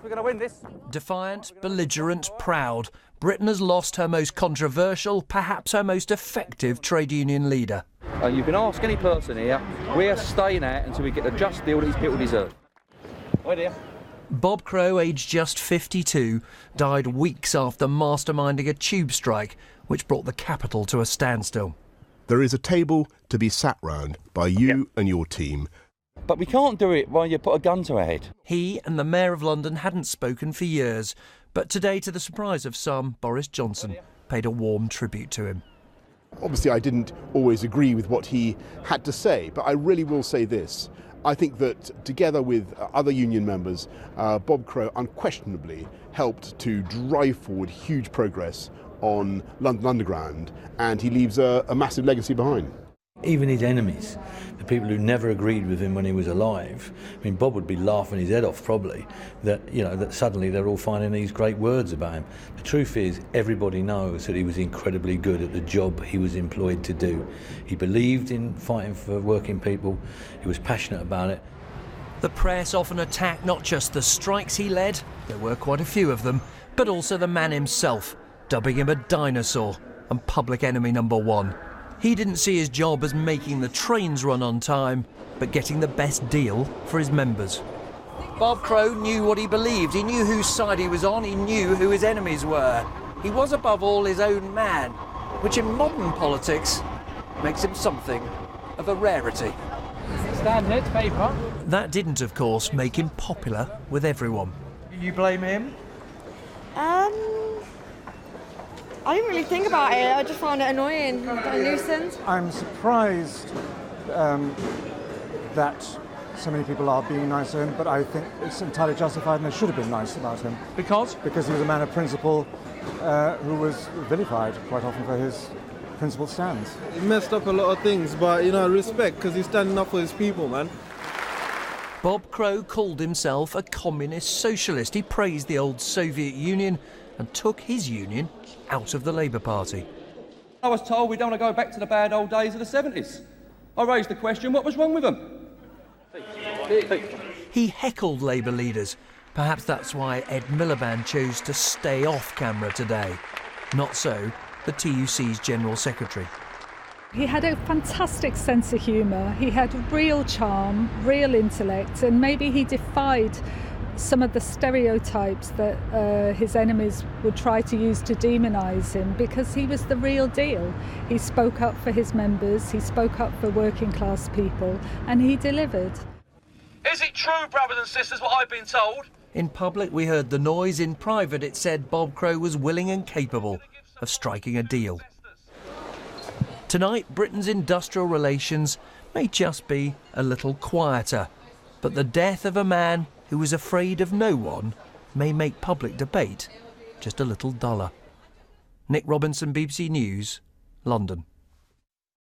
We're going to win this. Defiant, belligerent, proud, Britain has lost her most controversial, perhaps her most effective trade union leader. You can ask any person here, we're staying out until we get the just deal that these people deserve. Oh dear. Bob Crow, aged just 52, died weeks after masterminding a tube strike which brought the capital to a standstill. There is a table to be sat round by you and your team. But we can't do it while you put a gun to our head. He and the Mayor of London hadn't spoken for years, but today, to the surprise of some, Boris Johnson paid a warm tribute to him. Obviously, I didn't always agree with what he had to say, but I really will say this. I think that together with other union members, Bob Crow unquestionably helped to drive forward huge progress on London Underground, and he leaves a massive legacy behind. Even his enemies, the people who never agreed with him when he was alive, I mean, Bob would be laughing his head off probably that, you know, that suddenly they're all finding these great words about him. The truth is, everybody knows that he was incredibly good at the job he was employed to do. He believed in fighting for working people, he was passionate about it. The press often attacked not just the strikes he led, there were quite a few of them, but also the man himself, dubbing him a dinosaur and public enemy number one. He didn't see his job as making the trains run on time, but getting the best deal for his members. Bob Crow knew what he believed. He knew whose side he was on. He knew who his enemies were. He was above all his own man, which in modern politics makes him something of a rarity. Stand it, paper. That didn't, of course, make him popular with everyone. You blame him? I didn't really think about it. I just found it annoying, a nuisance. I'm surprised that so many people are being nice to him, but I think it's entirely justified and they should have been nice about him. Because? Because he was a man of principle who was vilified quite often for his principled stands. He messed up a lot of things, but, you know, respect, because he's standing up for his people, man. Bob Crow called himself a communist socialist. He praised the old Soviet Union and took his union out of the Labour Party. I was told we don't want to go back to the bad old days of the 70s. I raised the question, what was wrong with them? He heckled Labour leaders. Perhaps that's why Ed Miliband chose to stay off camera today. Not so the TUC's General Secretary. He had a fantastic sense of humour. He had real charm, real intellect, and maybe he defied some of the stereotypes that his enemies would try to use to demonise him, because he was the real deal. He spoke up for his members, he spoke up for working class people, and he delivered. Is it true, brothers and sisters, what I've been told? In public we heard the noise. In private it said Bob Crow was willing and capable of striking a deal. Tonight Britain's industrial relations may just be a little quieter, but the death of a man who was afraid of no one may make public debate just a little duller. Nick Robinson, BBC News, London.